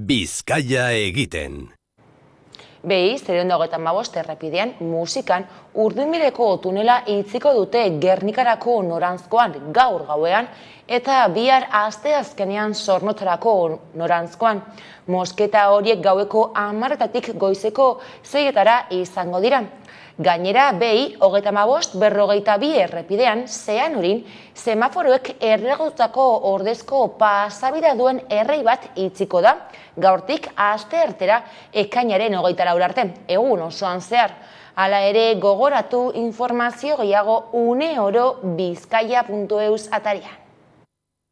Bizkaia egiten. Behiz, 355 errepidean musikan Urdinbideko tunela itziko dute Gernikarako noranzkoan gaur gauean eta bihar asteazkenean Zornotzarako noranzkoan. Mosketa horiek gaueko 10:00 goizeko 6:00 izango dira. Gainera, behi, 35-42 errepidean Zeanurin semaforoek erregotako ordezko pasabida duen errei bat itziko da, gaurtik asteartera ekainaren 24 arte, egun osoan zehar. Hala ere, gogoratu informazio gehiago uneoro bizkaia.eus atarian.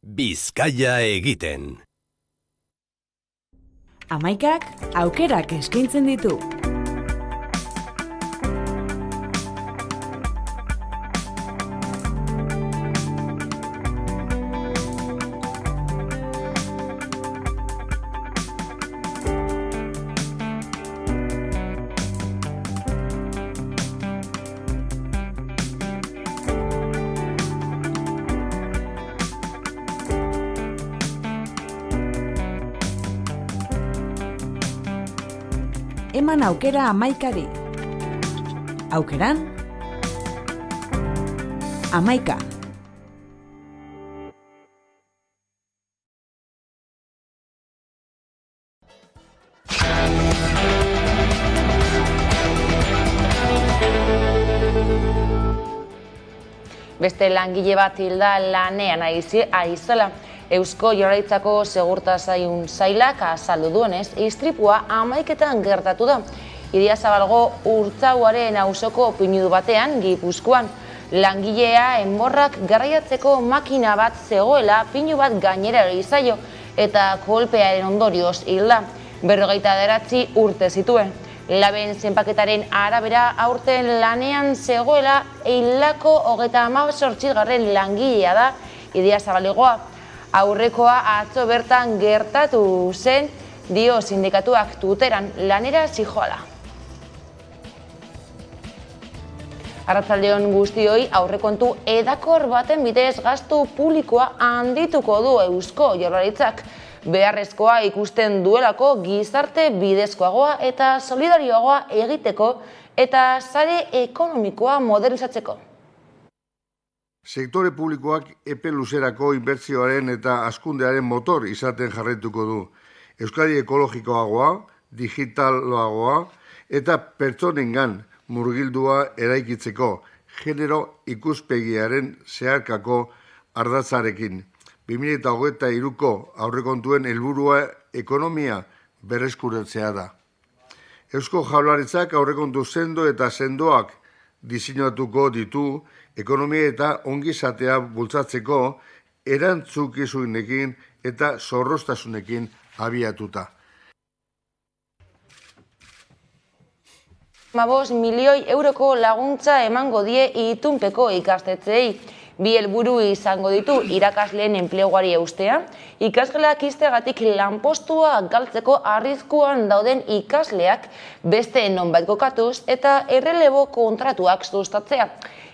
Bizkaia egiten. Amaikak aukerak eskaintzen ditu. Eman aukera amaikari. Aukeran, amaika. Beste langile bat hilda lanean ari zela. Eusko Jaurlaritzako Segurtasun Sailak azaldu duenez, istripua 11:00 gertatu da. Idiazabalgo Urtzauaren auzoko pinudu batean, Gipuzkoan. Langilea enborrak garraiatzeko makina bat zegoela pinu bat gainera egin zaio eta kolpearen ondorioz hilda. 59 urte zituen. Laben zenbaketaren arabera aurten lanean zegoela hildako 38. langilea da Idiazabalegoa. Aurrekoa atzo bertan gertatu zen, dio sindikatuak Twitteran lanera zijoala. Arratsalde on guztioi, aurrekontu edakor baten bidez gastu publikoa handituko du Eusko Jaurlaritzak. Beharrezkoa ikusten duelako gizarte bidezkoagoa eta solidarioagoa egiteko eta sare ekonomikoa modernizatzeko. Sektore publikoak epe luzerako inbertsioaren eta hazkundearen motor izaten jarraituko du. Euskadi ekologikoagoa, digitaloagoa eta pertsonengan murgildua eraikitzeko genero ikuspegiaren zeharkako ardatzarekin. 2023ko aurrekontuen helburua ekonomia berreskuratzea da. Eusko Jaurlaritzak aurrekontu sendo eta sendoak diseinatuko ditu ekonomia eta ongizatea bultzatzeko erantzukizunekin eta zorroztasunekin abiatuta. 5 milioi euroko laguntza emango die itunpeko ikastetxeei. Bi helburu izango ditu irakasleen enpleguari eustea, ikasgelak ixteagatik lanpostua galtzeko arriskuan dauden ikasleak beste nonbait kokatuz eta errelebo kontratuak sustatzea.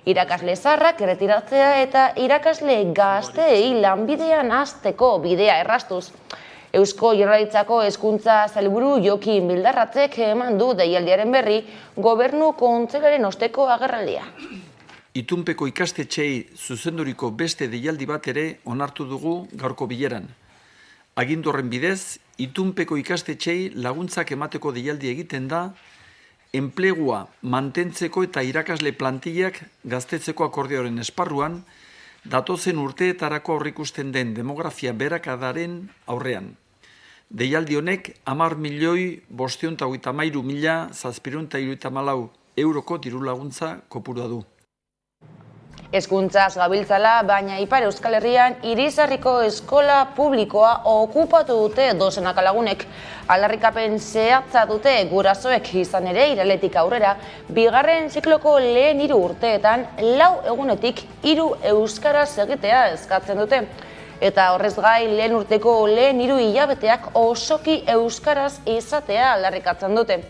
Irakasle zaharrak erretiratzea eta irakasle gazteei lanbidean hasteko bidea erraztuz. Eusko Jaurlaritzako hezkuntza sailburu Jokin Bildarratzek eman du deialdiaren berri gobernu kontseilaren osteko agerraldia. Itunpeko ikastetxeei zuzenduriko beste deialdi bat ere onartu dugu gaurko bileran. Agindu horren bidez, itunpeko ikastetxeei laguntzak emateko deialdi egiten da, enplegua mantentzeko eta irakasle plantillak gaztetzeko akordioaren esparruan, datozen urteetarako aurreikusten den demografia beherakadaren aurrean. Deialdi honek 10.533.734 euroko diru laguntza kopurua du. Hezkuntzaz gabiltzala, baina Ipar Euskal Herrian Irizarriko eskola publikoa okupatu dute dozenaka lagunek. Aldarrikapen zehatza dute gurasoek izan ere irailetik aurrera, bigarren zikloko lehen 3 urteetan 4 egunetik 3 euskaraz egitea eskatzen dute. Eta horrez gai lehen urteko lehen 3 hilabeteak osoki euskaraz izatea aldarrikatzen dute.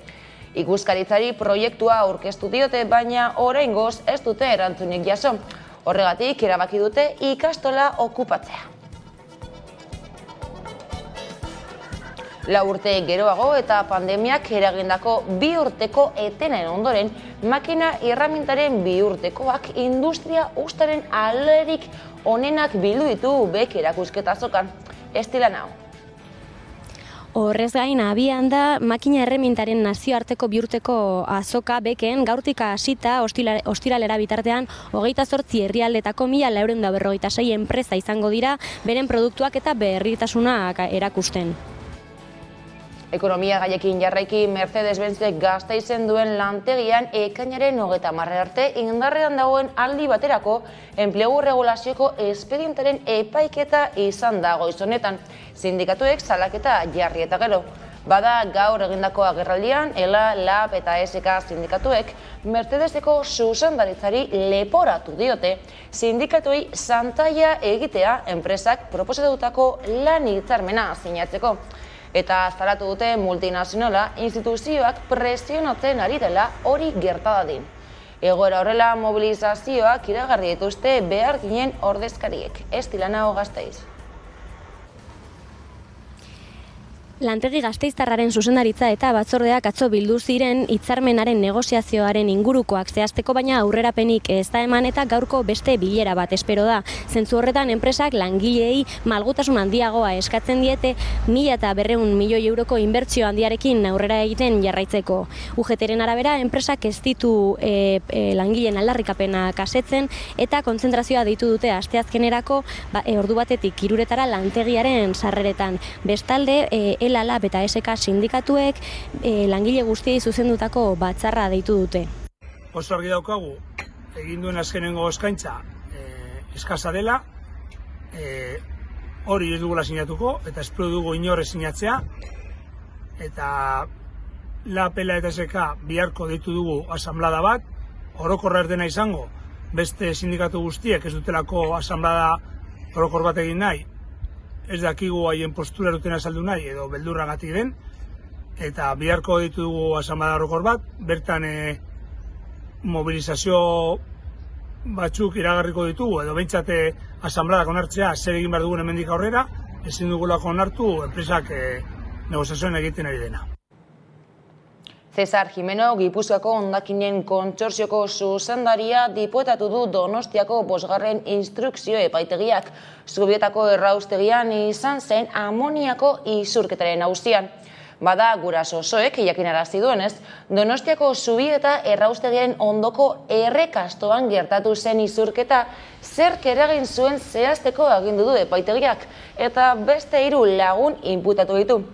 Ikuskaritzari proiektua aurkeztu diote, baina oraingoz ez dute erantzunik jaso. Horregatik erabaki dute ikastola okupatzea. 4 urte geroago eta pandemiak eragindako 2 urteko etenen ondoren, makina erramintaren 2 urtekoak industria ustaren alerik onenak bildu ditu BEK erakusketa azokan. Estilan hau. Horrez gain, abian da makina erremintaren nazioarteko 2 urteko azoka BEKen gaurtik hasita ostiralera bitartean 28 herrialdetako 1456 enpresa izango dira beren produktuak eta berritasunak erakusten. Ekonomia gaiekin jarraiki Mercedes-Benzek Gasteizen duen lantegian ekainaren 30 arte indarrean dagoen aldi baterako enplegu regulazioko espedientaren epaiketa izan da goiz honetan. Sindikatuek salaketa jarri eta gero. Bada gaur egindako agerraldian, ELA, LAB eta SK sindikatuek Mercedeseko zuzendaritzari leporatu diote sindikatuei zantaia egitea enpresak proposatutako lan hitzarmena sinatzeko. Eta aztaratu dute multinazionala instituzioak presionatzen ari dela hori gerta dadin. Egoera horrela mobilizazioak iragarri dituzte beharginen ordezkariek. Estilan hau Gasteiz. Lantegi Gasteiztarraren zuzendaritza eta batzordeak atzo bildu ziren hitzarmenaren negoziazioaren ingurukoak zehazteko, baina aurrerapenik ez da eman eta gaurko beste bilera bat espero da. Zentzu horretan enpresak langileei malgutasun handiagoa eskatzen diete 1.200 milioi euroko inbertsio handiarekin aurrera egiten jarraitzeko. UGTren arabera enpresak ez ditu langileen aldarrikapenak asetzen eta kontzentrazioa deitu dute asteazkenerako ordu batetik 3 lantegiaren sarreretan. Bestalde, ELA, LAB eta SK sindikatuek langile guztiei zuzendutako batzarra deitu dute. Oso argi daukagu, egin duen azkenengo eskaintza eskasa dela, hori ez dugula sinatuko, eta espero dugu inor sinatzea, eta LAB, ELA eta SK biharko deitu dugu asanblada bat, orokorra ez dena izango, beste sindikatu guztiek ez dutelako asanblada orokor bat egin nahi, ez dakigu haien postura duten azaldu nahi edo beldurragatik den, eta biharko ditu dugu asanblada orokor bat, bertan mobilizazio batzuk iragarriko ditugu, edo behintzate asanbladak onartzea zer egin behar dugun hemendik aurrera, ezin dugulako onartu enpresak negoziazioan egiten ari dena. Cesar Jimeno, Gipuzkoako hondakinen kontsortzioko zuzendaria dipuetatu du Donostiako 5. instrukzio epaitegiak. Zubietako erraustegian izan zen amoniako isurketaren auzian. Bada guraso osoek jakinarazi duenez, Donostiako Zubieta erraustegiaren ondoko errekastoan gertatu zen isurketa zerk eragin zuen zehazteko agindu du epaitegiak eta beste 3 lagun inputatu ditu.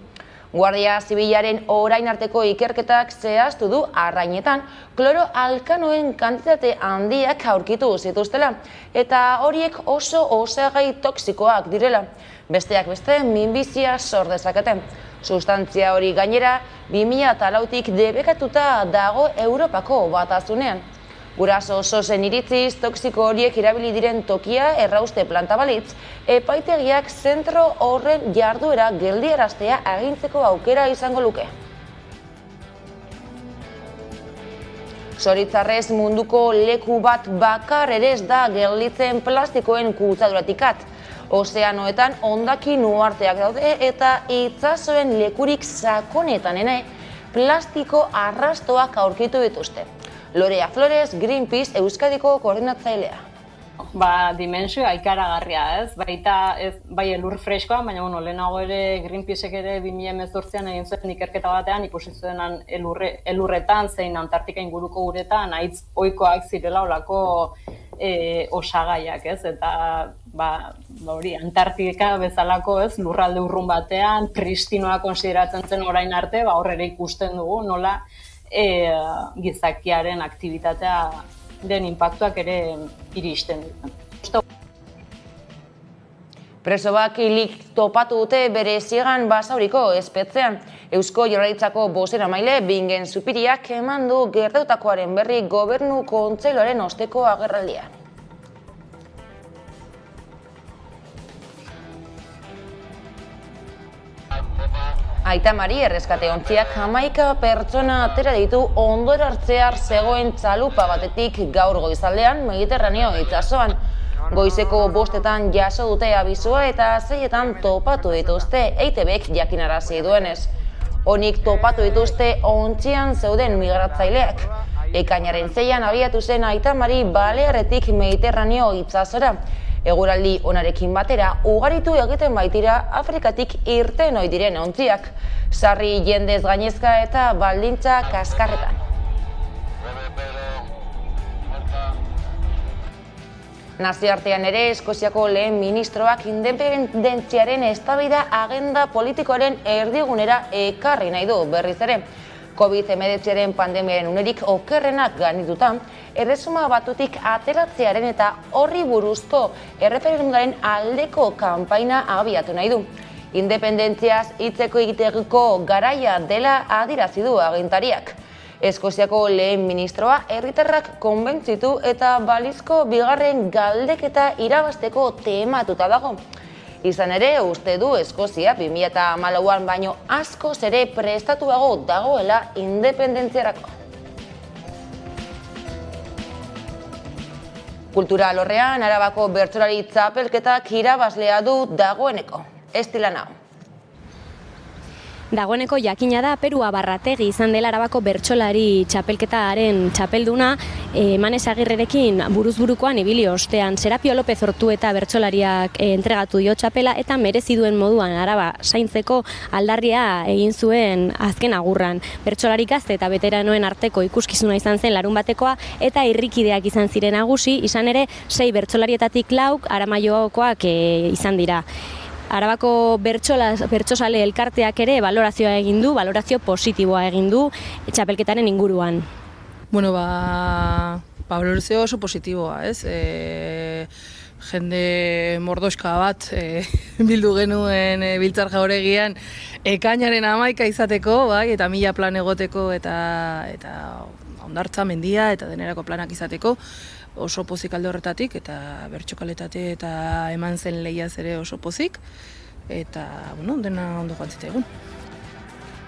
Guardia Zibilaren orain arteko ikerketak zehaztu du Arrainetan kloroalkanoen kantitate handiak aurkitu zituztela eta horiek oso osagai toksikoak direla. Besteak beste minbizia sor dezakete. Sustantzia hori gainera 2004tik debekatuta dago Europako Batasunean. Guraso osoen iritziz, toksiko horiek erabili diren tokia errauste planta balitz, epaitegiak zentro horren jarduera geldiaraztea agintzeko aukera izango luke. Zoritzarrez munduko leku bat bakar ere ez da gelditzen plastikoen kutsaduratikat. Ozeanoetan hondakin uharteak daude eta itsasoen lekurik sakonetan ere plastiko arrastoak aurkitu dituzte. Lorea Flores, Greenpeace Euskadiko koordinatzailea. Dimensioa ikaragarria, ez? Bai elur freskoa, baina lehenago ere Greenpeacek ere 2018an egin zuen ikerketa batean ikusi zuenan elurretan zein Antartika inguruko uretan haitz ohikoak zirela olako osagaiak, ez? Eta hori Antartika bezalako, ez? Lurralde urrun batean pristinoa konsideratzen zen orain arte, hor ere ikusten dugu nola gizakiaren aktibitatea den inpaktuak ere iristen dut. Preso bat hilik topatu dute bere ziegan Basauriko espetxean. Eusko Jaurlaritzako bozeramaile Bingen Zupiriak eman du gertatutakoaren berri Gobernu Kontseiluaren osteko agerraldian. Aita Mari erreskate ontziak 11 pertsona atera ditu Ondora hartzear zegoen txalupa batetik gaur goizaldean Mediterraneo itsasoan. Goizeko 5etan jaso dute abizua eta 6etan topatu dituzte EITBek jakinarazi duenez. Onik topatu dituzte ontzian zeuden migratzaileak. Ekainaren 6an abiatu zen Aita Mari Balearretik Mediterraneo itsasora. Eguraldi onarekin batera ugaritu egiten baitira Afrikatik irten ohi diren ontziak. Sarri jendez gainezka eta baldintza kaskarretan. Nazioartean ere Eskoziako lehen ministroak independentziaren eztabaida agenda politikoaren erdigunera ekarri nahi du berriz ere. COVID-19 pandemiaren unerik okerrenak gaindituta, Erresuma Batutik ateratzearen eta horri buruzko erreferendumaren aldeko kanpaina abiatu nahi du. Independentziaz hitzeko egiteko garaia dela adierazi du agintariak. Eskoziako lehen ministroa herritarrak konbentzitu eta balizko bigarren galdeketa irabazteko tematuta dago. Izan ere, uste du Eskozia 2014an baino askoz ere prestatuago dagoela independentziarako. Kultura alorrean, Arabako bertsolari txapelketak irabazlea du dagoeneko. Estila nau. Dagoeneko jakina da Peru Abarrategi izan dela Arabako bertsolari txapelketaren txapelduna, Manes Agirrerekin buruz-burukoan ibili ostean. Serapio López Ortueta bertsolariak entregatu dio txapela eta merezi duen moduan Araba zaintzeko aldarria egin zuen azken agurran. Bertsolari gazte eta veteranoen arteko ikuskizuna izan zen larunbatekoa eta irrikideak izan ziren nagusi, izan ere 6 bertsolarietatik 4 Aramaiokoak izan dira. Arabako bertsozale elkarteak ere balorazioa egin du, balorazio positiboa egin du txapelketaren inguruan. Bueno, balorazio oso positiboa, ez? Jende mordoska bat bildu genuen Biltzar Jauregian ekainaren 11 izateko, bai, eta 1000 plan egoteko eta hondartza mendia eta denerako planak izateko. Oso pozik alde horretatik, eta bertxokaletate eta eman zen lehiaz ere oso pozik, eta, bueno, dena ondo joan zitzaigun.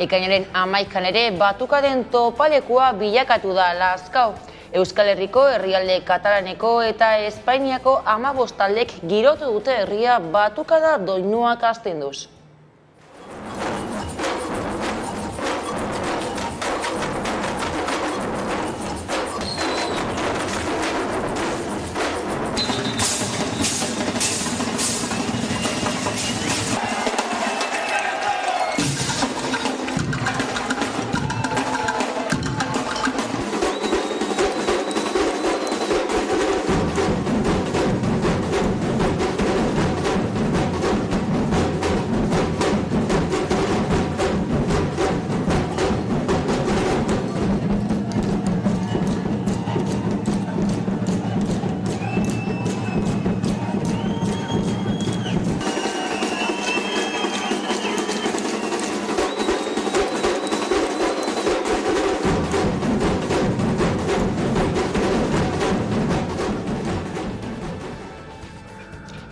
Ekainaren 11an ere batukaden topalekua bilakatu da Lazkao. Euskal Herriko, herrialde katalaneko eta Espainiako 15 taldek girotu dute herria batukada doinuak astinduz.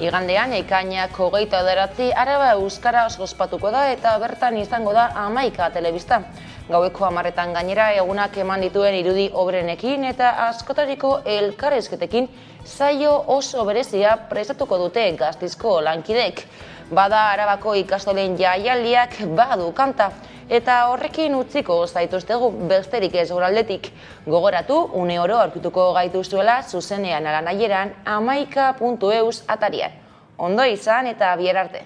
Igandean, ekainak 29 Araba Euskara ospatuko da eta bertan izango da Hamaika telebista. Gaueko 10etan gainera egunak eman dituen irudi obrenekin eta askotariko elkarrizketekin saio oso berezia prestatuko dute Gasteizko lankidek. Bada Arabako ikastolen jaialdiak badu kanta eta horrekin utziko zaituztegu besterik ez guraldetik. Gogoratu, une oro aurkituko gaituzuela zuzenean ala nahieran hamaika.eus atarian. Ondo izan eta bier arte.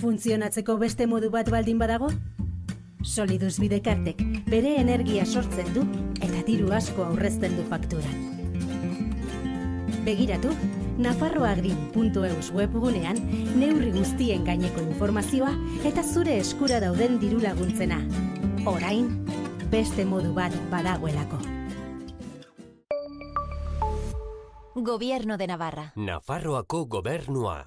Funtzionatzeko beste modu bat baldin badago? Solidus Bidekartek bere energia sortzen du eta diru asko aurrezten du fakturan. Begiratu, nafarroagreen.eus webgunean neurri guztien gaineko informazioa eta zure eskura dauden diru laguntzena. Orain, beste modu bat badagoelako. Gobierno de Navarra. Nafarroako gobernua.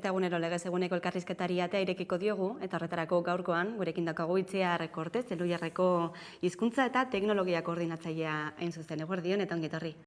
Eta egunero legez eguneko elkarrizketari atea irekiko diogu, eta horretarako gaurkoan, gurekin daukagu Itziar Kortez, Elhuyarreko hizkuntza eta teknologia koordinatzailea hain zuzen. Eguerdion eta ongi etorri.